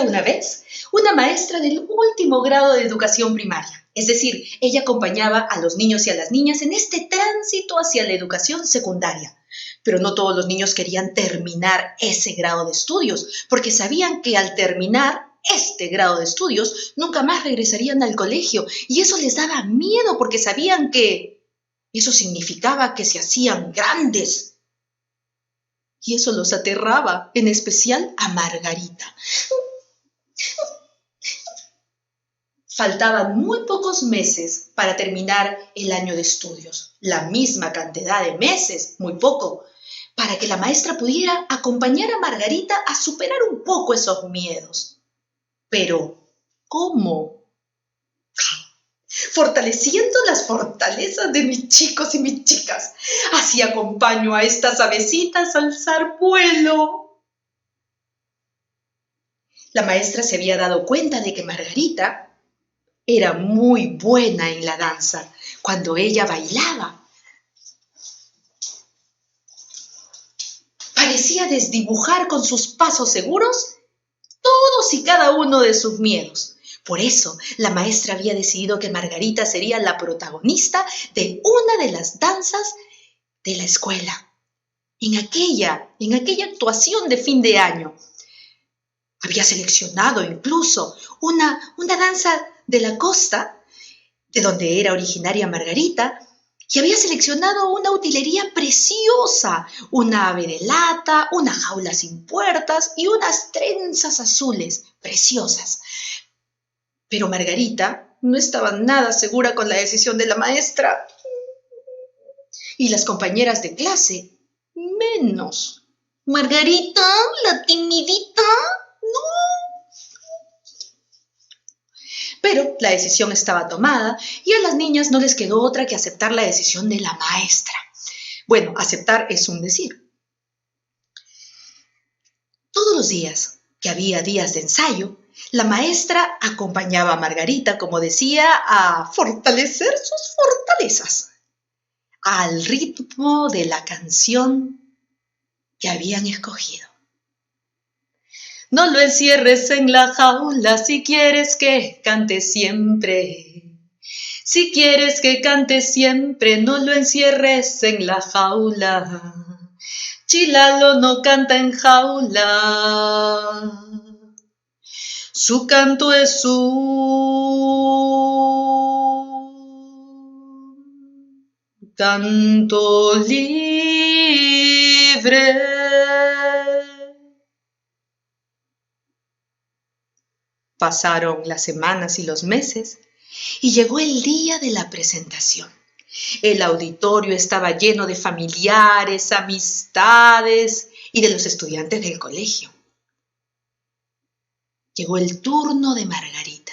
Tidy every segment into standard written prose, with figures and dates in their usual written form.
Había una vez una maestra del último grado de educación primaria, es decir, ella acompañaba a los niños y a las niñas en este tránsito hacia la educación secundaria. Pero no todos los niños querían terminar ese grado de estudios, porque sabían que al terminar este grado de estudios nunca más regresarían al colegio, y eso les daba miedo porque sabían que eso significaba que se hacían grandes. Y eso los aterraba, en especial a Margarita. Faltaban muy pocos meses para terminar el año de estudios, la misma cantidad de meses, muy poco, para que la maestra pudiera acompañar a Margarita a superar un poco esos miedos. Pero, ¿cómo? Fortaleciendo las fortalezas de mis chicos y mis chicas. Así acompaño a estas avecitas a alzar vuelo. La maestra se había dado cuenta de que Margarita era muy buena en la danza cuando ella bailaba. Parecía desdibujar con sus pasos seguros todos y cada uno de sus miedos. Por eso, la maestra había decidido que Margarita sería la protagonista de una de las danzas de la escuela. En aquella actuación de fin de año, había seleccionado incluso una danza de la costa, de donde era originaria Margarita, y había seleccionado una utilería preciosa, una ave de lata, una jaula sin puertas y unas trenzas azules preciosas. Pero Margarita no estaba nada segura con la decisión de la maestra. Y las compañeras de clase, menos. Margarita, la timidita, no. Pero la decisión estaba tomada y a las niñas no les quedó otra que aceptar la decisión de la maestra. Bueno, aceptar es un decir. Todos los días que había días de ensayo, la maestra acompañaba a Margarita, como decía, a fortalecer sus fortalezas, al ritmo de la canción que habían escogido. No lo encierres en la jaula si quieres que cante siempre. Si quieres que cante siempre, no lo encierres en la jaula. Chilalo no canta en jaula. Su canto es un canto libre. Pasaron las semanas y los meses y llegó el día de la presentación. El auditorio estaba lleno de familiares, amistades y de los estudiantes del colegio. Llegó el turno de Margarita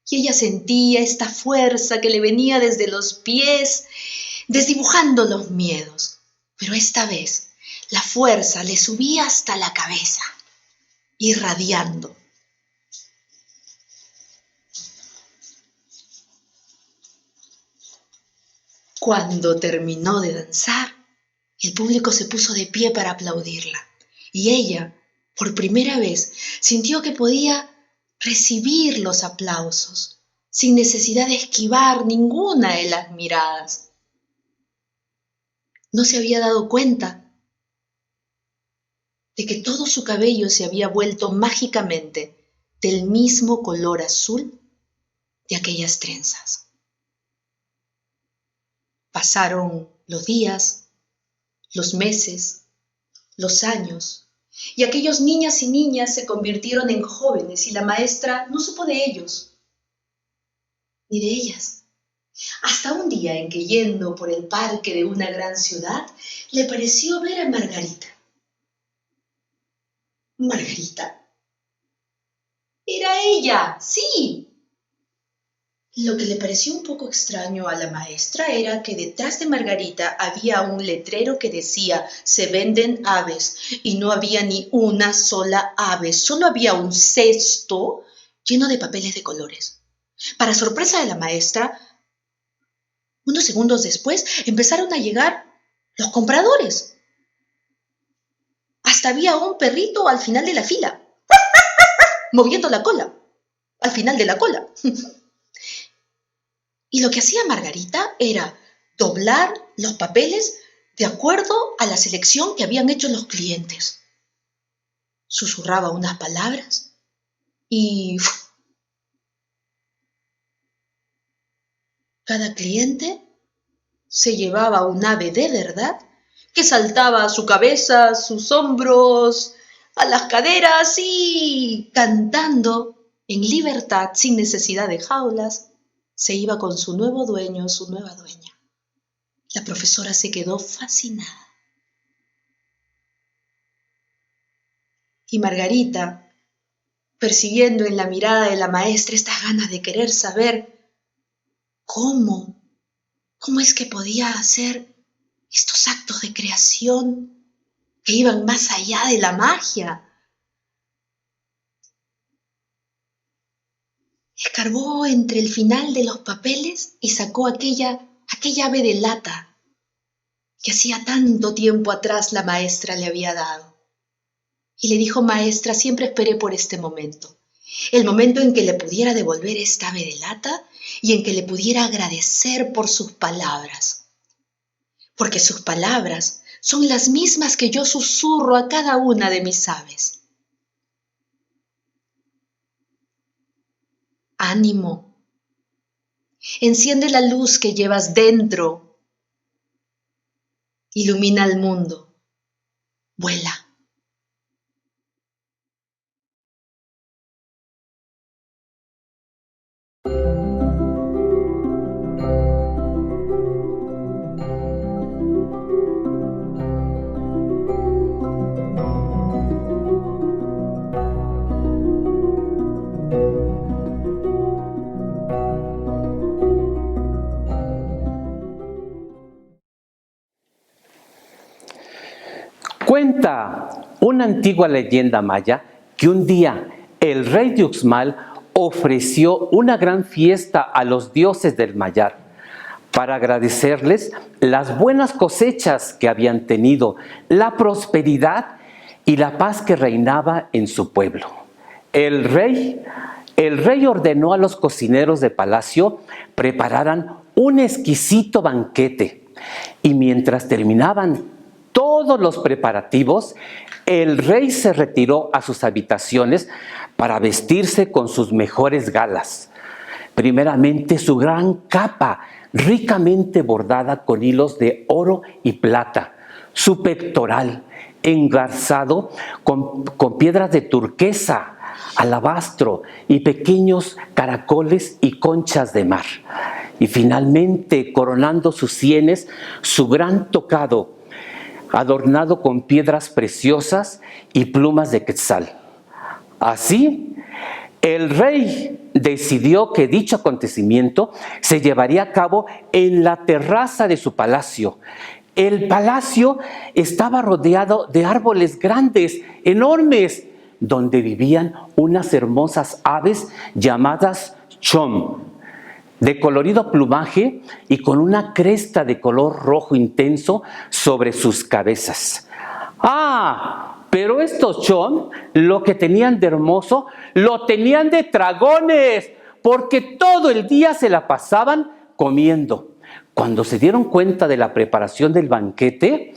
y ella sentía esta fuerza que le venía desde los pies, desdibujando los miedos. Pero esta vez la fuerza le subía hasta la cabeza, irradiando. Cuando terminó de danzar, el público se puso de pie para aplaudirla y ella, por primera vez, sintió que podía recibir los aplausos sin necesidad de esquivar ninguna de las miradas. No se había dado cuenta de que todo su cabello se había vuelto mágicamente del mismo color azul de aquellas trenzas. Pasaron los días, los meses, los años, y aquellos niñas y niñas se convirtieron en jóvenes y la maestra no supo de ellos, ni de ellas. Hasta un día en que yendo por el parque de una gran ciudad, le pareció ver a Margarita. Margarita. Era ella, sí. Lo que le pareció un poco extraño a la maestra era que detrás de Margarita había un letrero que decía «Se venden aves» y no había ni una sola ave, solo había un cesto lleno de papeles de colores. Para sorpresa de la maestra, unos segundos después empezaron a llegar los compradores. Hasta había un perrito al final de la fila. moviendo la cola, al final de la cola. Y lo que hacía Margarita era doblar los papeles de acuerdo a la selección que habían hecho los clientes. Susurraba unas palabras y cada cliente se llevaba un ave de verdad que saltaba a su cabeza, a sus hombros, a las caderas y, cantando en libertad, sin necesidad de jaulas, se iba con su nuevo dueño, su nueva dueña. La profesora se quedó fascinada. Y Margarita, percibiendo en la mirada de la maestra estas ganas de querer saber cómo es que podía hacer estos actos de creación que iban más allá de la magia. Escarbó entre el final de los papeles y sacó aquella ave de lata que hacía tanto tiempo atrás la maestra le había dado. Y le dijo: maestra, siempre esperé por este momento, el momento en que le pudiera devolver esta ave de lata y en que le pudiera agradecer por sus palabras. Porque sus palabras son las mismas que yo susurro a cada una de mis aves. Ánimo, enciende la luz que llevas dentro, ilumina el mundo, vuela. Cuenta una antigua leyenda maya que un día el rey de Uxmal ofreció una gran fiesta a los dioses del Mayar para agradecerles las buenas cosechas que habían tenido, la prosperidad y la paz que reinaba en su pueblo. El rey ordenó a los cocineros de palacio prepararan un exquisito banquete y mientras terminaban todos los preparativos, el rey se retiró a sus habitaciones para vestirse con sus mejores galas. Primeramente, su gran capa, ricamente bordada con hilos de oro y plata, su pectoral, engarzado con piedras de turquesa, alabastro y pequeños caracoles y conchas de mar. Y finalmente, coronando sus sienes, su gran tocado, adornado con piedras preciosas y plumas de quetzal. Así, el rey decidió que dicho acontecimiento se llevaría a cabo en la terraza de su palacio. El palacio estaba rodeado de árboles grandes, enormes, donde vivían unas hermosas aves llamadas chom, de colorido plumaje y con una cresta de color rojo intenso sobre sus cabezas. Pero estos chom, lo que tenían de hermoso, lo tenían de dragones, porque todo el día se la pasaban comiendo. Cuando se dieron cuenta de la preparación del banquete,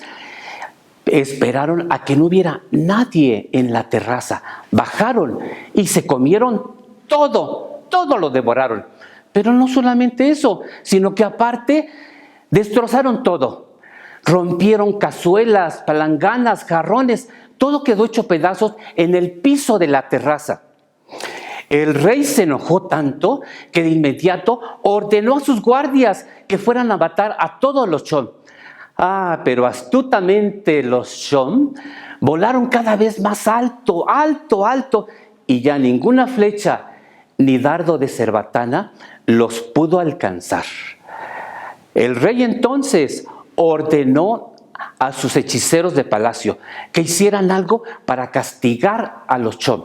esperaron a que no hubiera nadie en la terraza. Bajaron y se comieron todo lo devoraron. Pero no solamente eso, sino que aparte destrozaron todo. Rompieron cazuelas, palanganas, jarrones, todo quedó hecho pedazos en el piso de la terraza. El rey se enojó tanto que de inmediato ordenó a sus guardias que fueran a matar a todos los chom. Pero astutamente los chom volaron cada vez más alto, y ya ninguna flecha ni dardo de cerbatana los pudo alcanzar. El rey entonces ordenó a sus hechiceros de palacio que hicieran algo para castigar a los chom.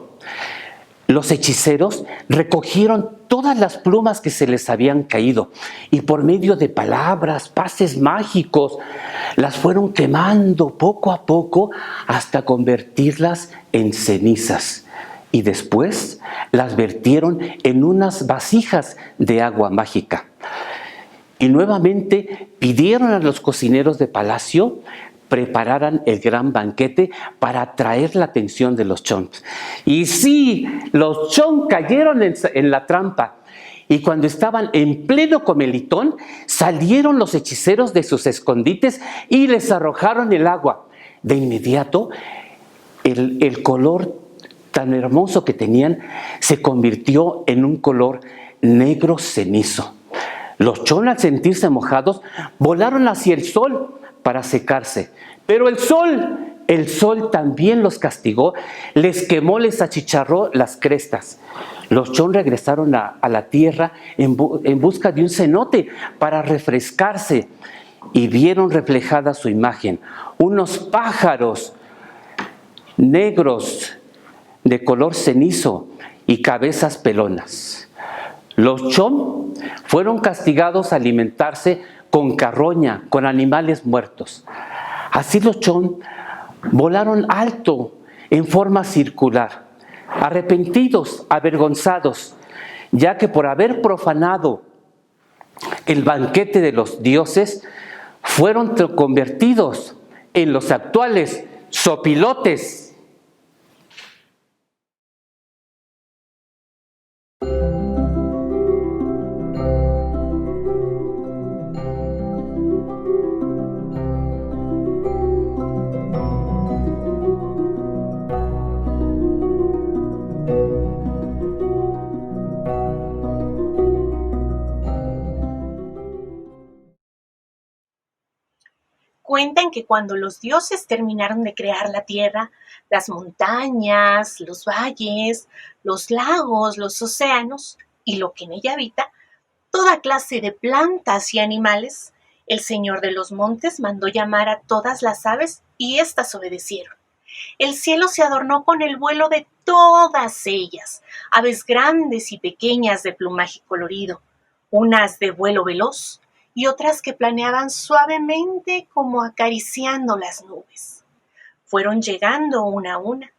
Los hechiceros recogieron todas las plumas que se les habían caído y por medio de palabras, pases mágicos, las fueron quemando poco a poco hasta convertirlas en cenizas. y después las vertieron en unas vasijas de agua mágica. Y nuevamente pidieron a los cocineros de palacio prepararan el gran banquete para atraer la atención de los chons. Y sí, los chons cayeron en la trampa. Y cuando estaban en pleno comelitón, salieron los hechiceros de sus escondites y les arrojaron el agua. De inmediato, el color tan hermoso que tenían se convirtió en un color negro cenizo. Los chon, al sentirse mojados, volaron hacia el sol para secarse. Pero el sol también los castigó, les quemó, les achicharró las crestas. Los chon regresaron a la tierra en busca de un cenote para refrescarse y vieron reflejada su imagen, unos pájaros negros de color cenizo y cabezas pelonas. Los chon fueron castigados a alimentarse con carroña, con animales muertos. Así los chon volaron alto en forma circular, arrepentidos, avergonzados, ya que por haber profanado el banquete de los dioses, fueron convertidos en los actuales sopilotes. Cuentan que cuando los dioses terminaron de crear la tierra, las montañas, los valles, los lagos, los océanos y lo que en ella habita, toda clase de plantas y animales, el Señor de los Montes mandó llamar a todas las aves y éstas obedecieron. El cielo se adornó con el vuelo de todas ellas, aves grandes y pequeñas de plumaje colorido, unas de vuelo veloz y otras que planeaban suavemente como acariciando las nubes. Fueron llegando una a una.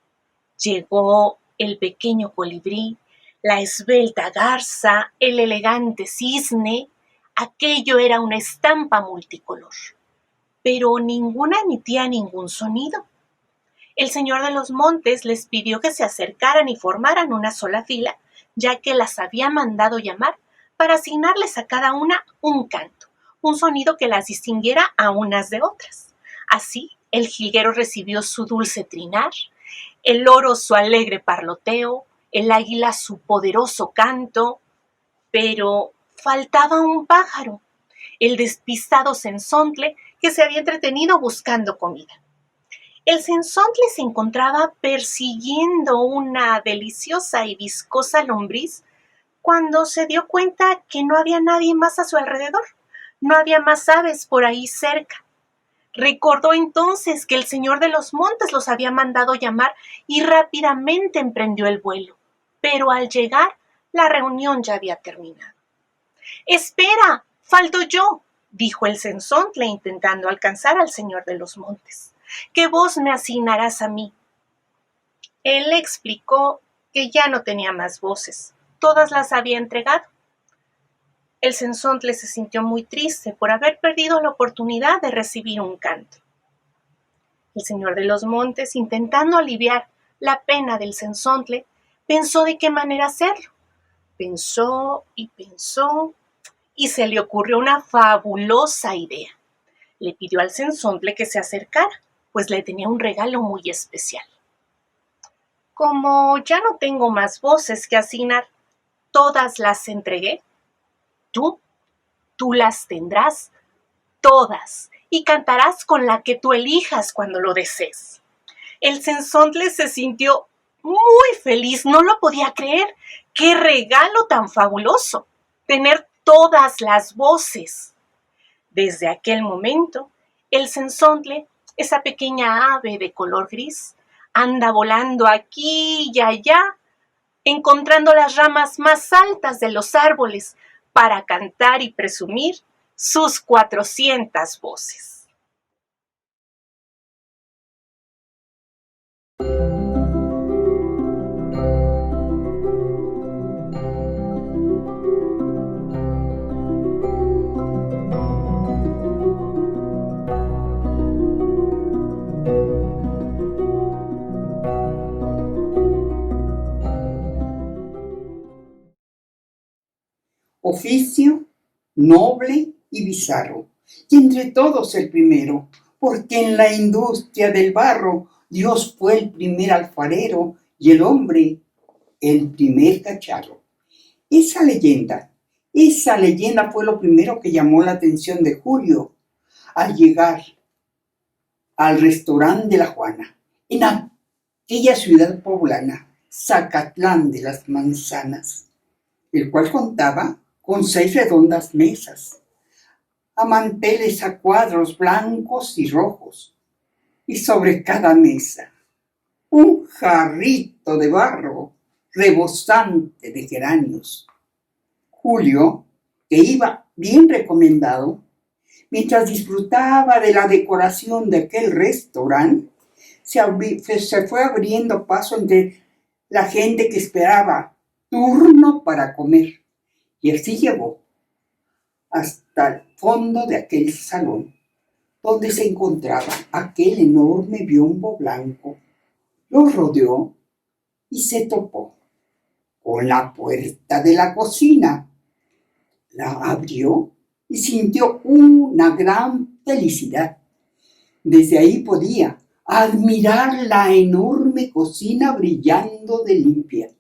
Llegó el pequeño colibrí, la esbelta garza, el elegante cisne. Aquello era una estampa multicolor, pero ninguna emitía ningún sonido. El Señor de los Montes les pidió que se acercaran y formaran una sola fila, ya que las había mandado llamar para asignarles a cada una un canto, un sonido que las distinguiera a unas de otras. Así, el jilguero recibió su dulce trinar, el loro su alegre parloteo, el águila su poderoso canto, pero faltaba un pájaro, el despistado cenzontle que se había entretenido buscando comida. El cenzontle se encontraba persiguiendo una deliciosa y viscosa lombriz cuando se dio cuenta que no había nadie más a su alrededor, no había más aves por ahí cerca. Recordó entonces que el Señor de los Montes los había mandado llamar y rápidamente emprendió el vuelo, pero al llegar la reunión ya había terminado. «¡Espera! ¡Falto yo!», dijo el cenzontle intentando alcanzar al Señor de los Montes. «¿Qué voz me asignarás a mí?». Él le explicó que ya no tenía más voces, todas las había entregado. El cenzontle se sintió muy triste por haber perdido la oportunidad de recibir un canto. El Señor de los Montes, intentando aliviar la pena del cenzontle, pensó de qué manera hacerlo. Pensó y se le ocurrió una fabulosa idea. Le pidió al cenzontle que se acercara, pues le tenía un regalo muy especial. «Como ya no tengo más voces que asignar, todas las entregué. Tú las tendrás todas y cantarás con la que tú elijas cuando lo desees». El cenzontle se sintió muy feliz, no lo podía creer. ¡Qué regalo tan fabuloso! Tener todas las voces. Desde aquel momento, el cenzontle, esa pequeña ave de color gris, anda volando aquí y allá, encontrando las ramas más altas de los árboles para cantar y presumir sus 400 voces. oficio noble y bizarro, y entre todos el primero, porque en la industria del barro Dios fue el primer alfarero y el hombre el primer cacharro. Esa leyenda fue lo primero que llamó la atención de Julio al llegar al restaurante de la Juana, en aquella ciudad poblana, Zacatlán de las Manzanas, el cual contaba con 6 redondas mesas, a manteles a cuadros blancos y rojos, y sobre cada mesa un jarrito de barro rebosante de geranios. Julio, que iba bien recomendado, mientras disfrutaba de la decoración de aquel restaurante, se fue abriendo paso entre la gente que esperaba turno para comer, y así llegó hasta el fondo de aquel salón, donde se encontraba aquel enorme biombo blanco. Lo rodeó y se topó con la puerta de la cocina. La abrió y sintió una gran felicidad. Desde ahí podía admirar la enorme cocina brillando de limpia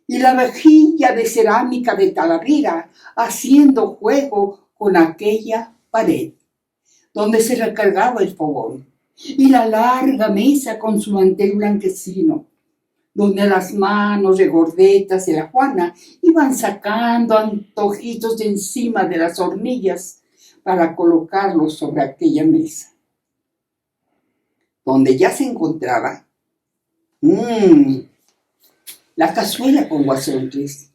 y la vajilla de cerámica de Talavera haciendo juego con aquella pared donde se recargaba el fogón, y la larga mesa con su mantel blanquecino, donde las manos regordetas de la Juana iban sacando antojitos de encima de las hornillas para colocarlos sobre aquella mesa, donde ya se encontraba la cazuela con guasotes,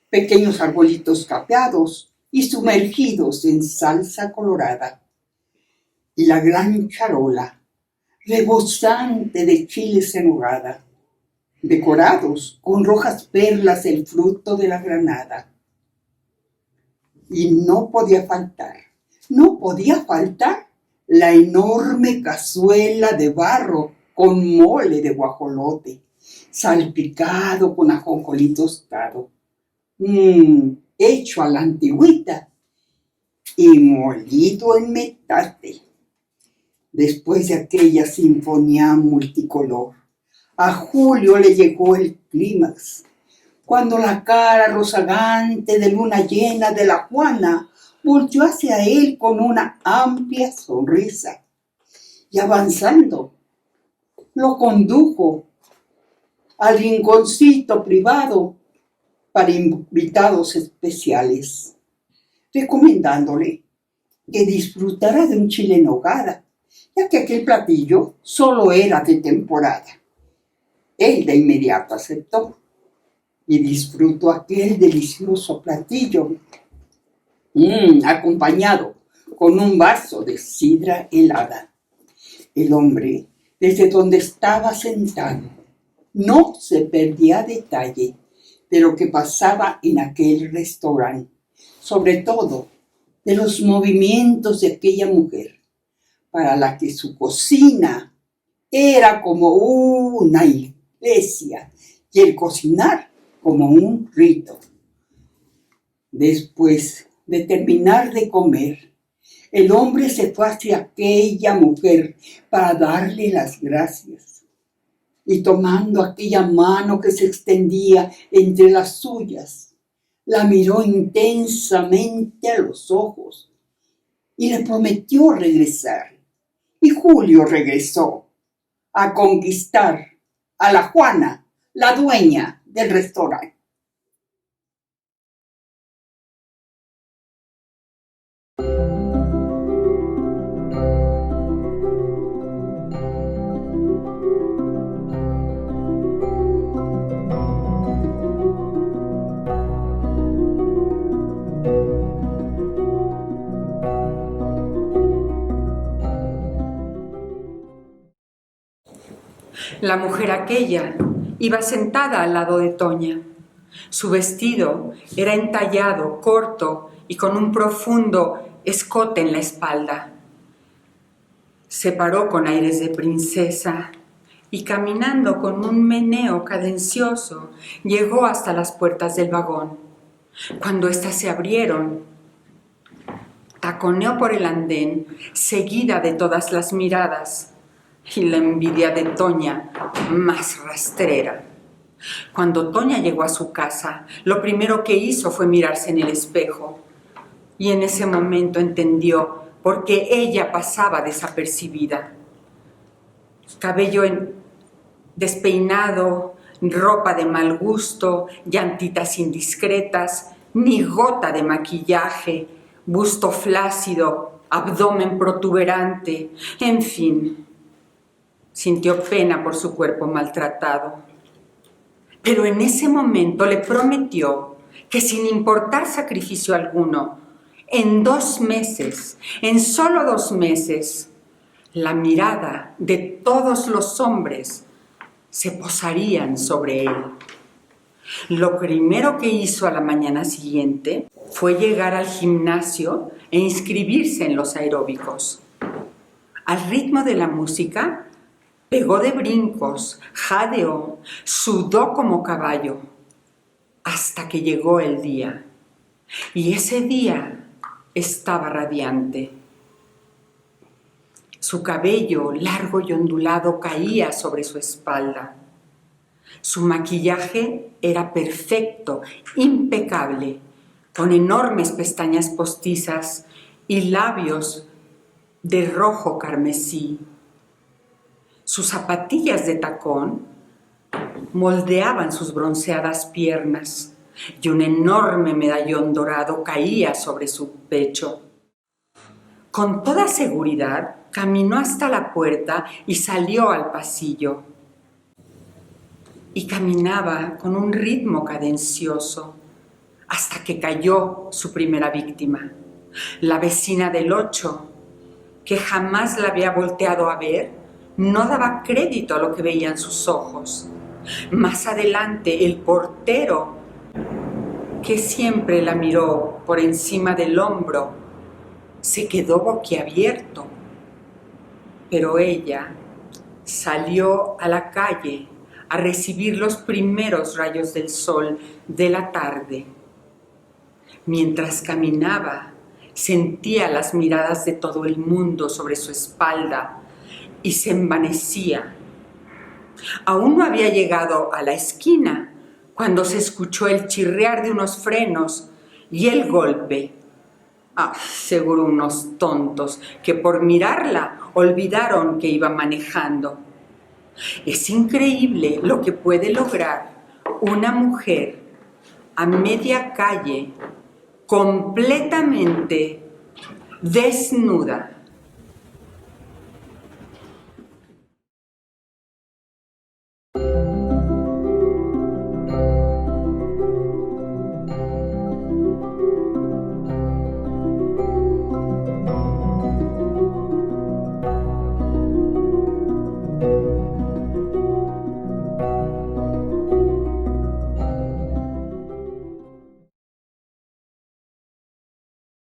pequeños arbolitos capeados y sumergidos en salsa colorada, y la gran charola rebosante de chiles en nogada, decorados con rojas perlas el fruto de la granada. Y no podía faltar la enorme cazuela de barro con mole de guajolote, salpicado con ajonjolí tostado, hecho a la antigüita y molido en metate. Después de aquella sinfonía multicolor, a Julio le llegó el clímax, cuando la cara rozagante de luna llena de la Juana volteó hacia él con una amplia sonrisa, y avanzando, lo condujo al rinconcito privado para invitados especiales, recomendándole que disfrutara de un chile en nogada, ya que aquel platillo solo era de temporada. Él de inmediato aceptó y disfrutó aquel delicioso platillo, acompañado con un vaso de sidra helada. El hombre, desde donde estaba sentado, no se perdía detalle de lo que pasaba en aquel restaurante, sobre todo de los movimientos de aquella mujer, para la que su cocina era como una iglesia y el cocinar como un rito. Después de terminar de comer, el hombre se fue hacia aquella mujer para darle las gracias, y tomando aquella mano que se extendía entre las suyas, la miró intensamente a los ojos y le prometió regresar. Y Julio regresó a conquistar a la Juana, la dueña del restaurante. La mujer aquella iba sentada al lado de Toña. Su vestido era entallado, corto y con un profundo escote en la espalda. Se paró con aires de princesa y, caminando con un meneo cadencioso, llegó hasta las puertas del vagón. Cuando éstas se abrieron, taconeó por el andén, seguida de todas las miradas, y la envidia de Toña más rastrera. Cuando Toña llegó a su casa, lo primero que hizo fue mirarse en el espejo, y en ese momento entendió por qué ella pasaba desapercibida. Cabello despeinado, ropa de mal gusto, llantitas indiscretas, ni gota de maquillaje, busto flácido, abdomen protuberante, en fin, sintió pena por su cuerpo maltratado. Pero en ese momento le prometió que sin importar sacrificio alguno, en 2 meses, en solo 2 meses, la mirada de todos los hombres se posarían sobre él. Lo primero que hizo a la mañana siguiente fue llegar al gimnasio e inscribirse en los aeróbicos. Al ritmo de la música, pegó de brincos, jadeó, sudó como caballo, hasta que llegó el día. Y ese día estaba radiante. Su cabello largo y ondulado caía sobre su espalda. Su maquillaje era perfecto, impecable, con enormes pestañas postizas y labios de rojo carmesí. Sus zapatillas de tacón moldeaban sus bronceadas piernas y un enorme medallón dorado caía sobre su pecho. Con toda seguridad, caminó hasta la puerta y salió al pasillo. Y caminaba con un ritmo cadencioso hasta que cayó su primera víctima, la vecina del 8, que jamás la había volteado a ver, no daba crédito a lo que veían sus ojos. Más adelante, el portero, que siempre la miró por encima del hombro, se quedó boquiabierto. Pero ella salió a la calle a recibir los primeros rayos del sol de la tarde. Mientras caminaba, sentía las miradas de todo el mundo sobre su espalda y se envanecía. Aún no había llegado a la esquina cuando se escuchó el chirriar de unos frenos y el golpe. Seguro unos tontos que por mirarla olvidaron que iba manejando. Es increíble lo que puede lograr una mujer a media calle, completamente desnuda.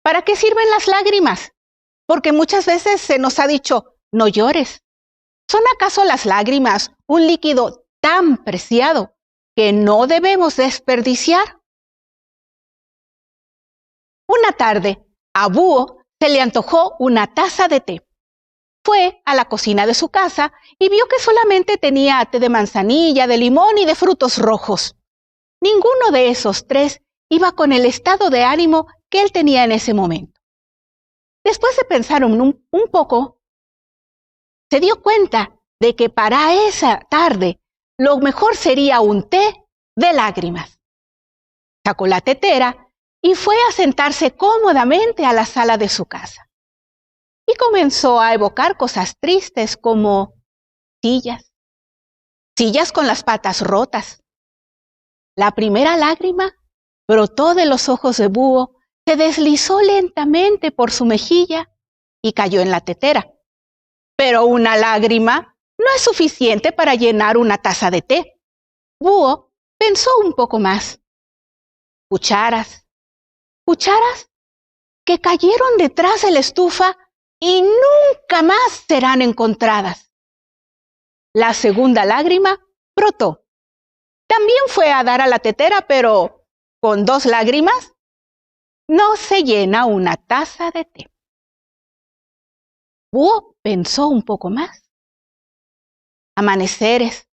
¿Para qué sirven las lágrimas? Porque muchas veces se nos ha dicho, no llores. ¿Son acaso las lágrimas un líquido tan preciado que no debemos desperdiciar? Una tarde, a Búho se le antojó una taza de té. Fue a la cocina de su casa y vio que solamente tenía té de manzanilla, de limón y de frutos rojos. Ninguno de esos 3 iba con el estado de ánimo que él tenía en ese momento. Después de pensar un poco, se dio cuenta de que para esa tarde lo mejor sería un té de lágrimas. Sacó la tetera y fue a sentarse cómodamente a la sala de su casa. Y comenzó a evocar cosas tristes como sillas con las patas rotas. La primera lágrima brotó de los ojos de Búho, se deslizó lentamente por su mejilla y cayó en la tetera. Pero una lágrima no es suficiente para llenar una taza de té. Búho pensó un poco más. Cucharas que cayeron detrás de la estufa y nunca más serán encontradas. La segunda lágrima brotó. También fue a dar a la tetera, pero con 2 lágrimas no se llena una taza de té. Búho pensó un poco más. Amaneceres.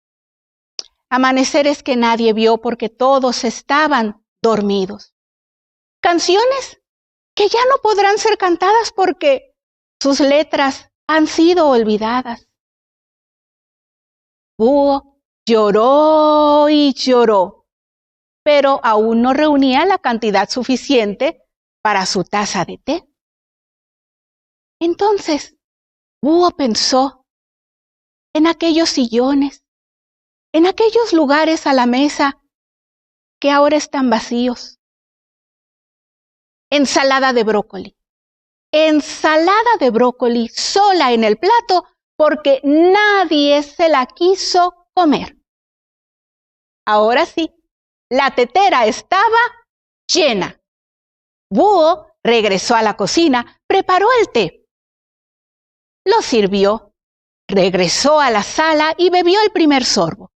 Amaneceres que nadie vio porque todos estaban dormidos. Canciones que ya no podrán ser cantadas porque sus letras han sido olvidadas. Búho lloró y lloró, pero aún no reunía la cantidad suficiente para su taza de té. Entonces, Búho pensó en aquellos sillones, en aquellos lugares a la mesa que ahora están vacíos. Ensalada de brócoli. Ensalada de brócoli sola en el plato porque nadie se la quiso comer. Ahora sí, la tetera estaba llena. Búho regresó a la cocina, preparó el té. Lo sirvió, regresó a la sala y bebió el primer sorbo.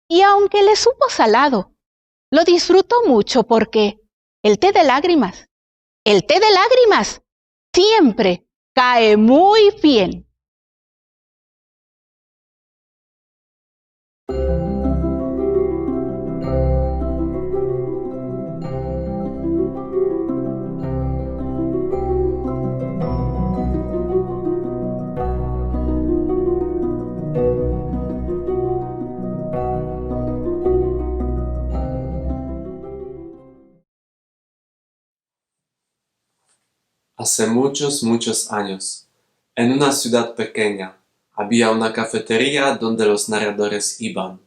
Y aunque le supo salado, lo disfrutó mucho porque el té de lágrimas siempre cae muy bien. Hace muchos años, en una ciudad pequeña, había una cafetería donde los narradores iban.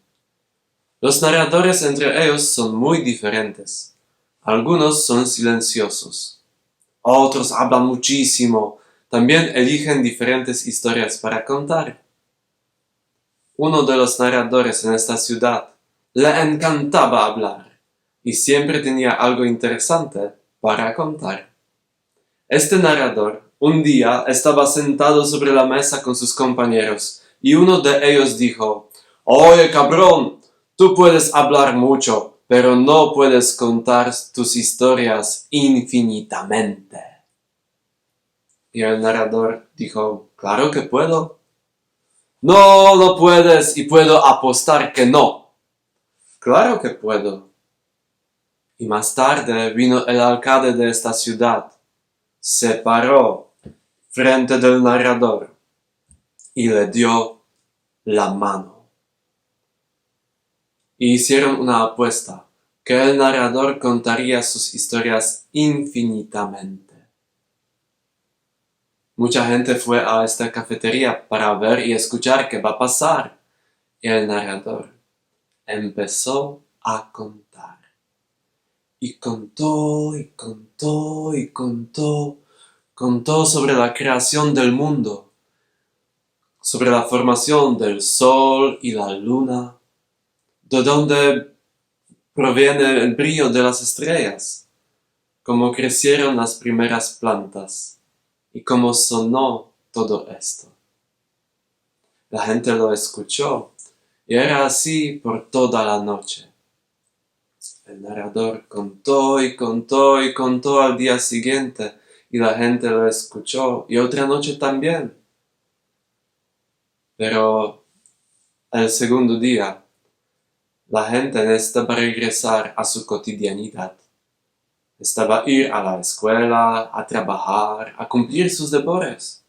Los narradores entre ellos son muy diferentes. Algunos son silenciosos. Otros hablan muchísimo. También eligen diferentes historias para contar. Uno de los narradores en esta ciudad le encantaba hablar y siempre tenía algo interesante para contar. Este narrador un día estaba sentado sobre la mesa con sus compañeros y uno de ellos dijo: «Oye, cabrón, tú puedes hablar mucho, pero no puedes contar tus historias infinitamente». Y el narrador dijo: «Claro que puedo». «No, no puedes y puedo apostar que no». «Claro que puedo». Y más tarde vino el alcalde de esta ciudad. Se paró frente del narrador y le dio la mano. Y hicieron una apuesta, que el narrador contaría sus historias infinitamente. Mucha gente fue a esta cafetería para ver y escuchar qué va a pasar. Y el narrador empezó a contar. Y contó y contó y contó. Contó sobre la creación del mundo, sobre la formación del sol y la luna, de dónde proviene el brillo de las estrellas, cómo crecieron las primeras plantas y cómo sonó todo esto. La gente lo escuchó y era así por toda la noche. El narrador contó y contó y contó al día siguiente y la gente lo escuchó y otra noche también. Pero el segundo día, la gente necesitaba regresar a su cotidianidad. Necesitaba ir a la escuela, a trabajar, a cumplir sus deberes.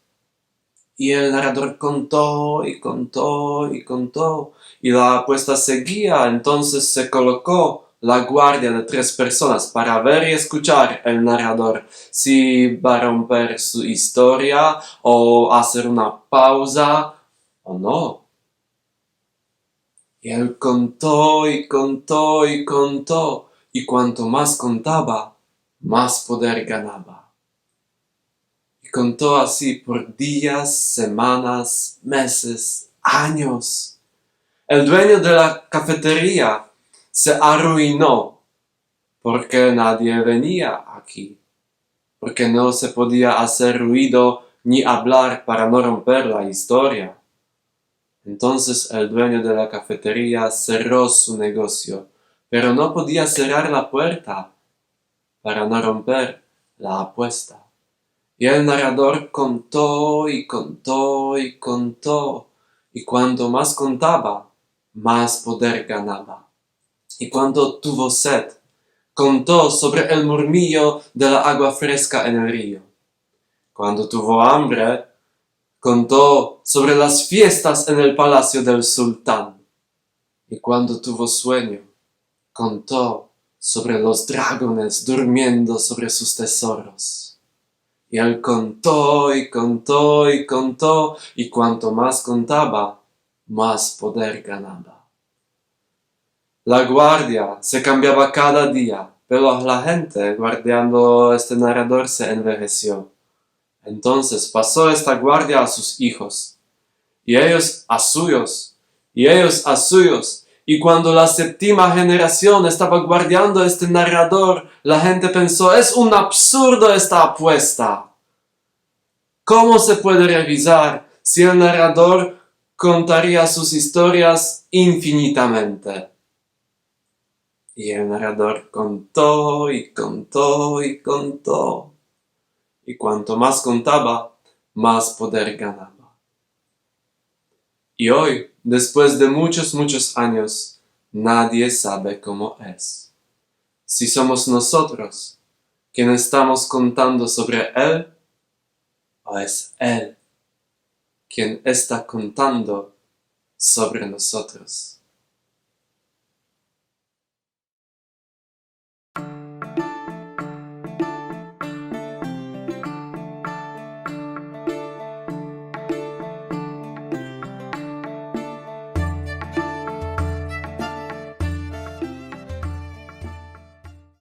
Y el narrador contó y contó y contó, y la apuesta seguía. Entonces se colocó la guardia de 3 personas para ver y escuchar el narrador, si va a romper su historia o hacer una pausa o no. Y él contó y contó y contó, y cuanto más contaba, más poder ganaba. Y contó así por días, semanas, meses, años. El dueño de la cafetería se arruinó porque nadie venía aquí, porque no se podía hacer ruido ni hablar para no romper la historia. Entonces el dueño de la cafetería cerró su negocio pero no podía cerrar la puerta para no romper la apuesta. Y el narrador contó y contó y contó, y cuanto más contaba, más poder ganaba. Y cuando tuvo sed, contó sobre el murmullo de la agua fresca en el río. Cuando tuvo hambre, contó sobre las fiestas en el palacio del sultán. Y cuando tuvo sueño, contó sobre los dragones durmiendo sobre sus tesoros. Y él contó y contó y contó, y cuanto más contaba, más poder ganaba. La guardia se cambiaba cada día, pero la gente guardiando este narrador se envejeció. Entonces pasó esta guardia a sus hijos, y ellos a suyos, y ellos a suyos, y cuando la séptima generación estaba guardiando este narrador, la gente pensó, es un absurdo esta apuesta. ¿Cómo se puede revisar si el narrador contaría sus historias infinitamente? Y el narrador contó y contó y contó, y cuanto más contaba, más poder ganaba. Y hoy, después de muchos, muchos años, nadie sabe cómo es. Si somos nosotros quienes estamos contando sobre él, o es él quien está contando sobre nosotros.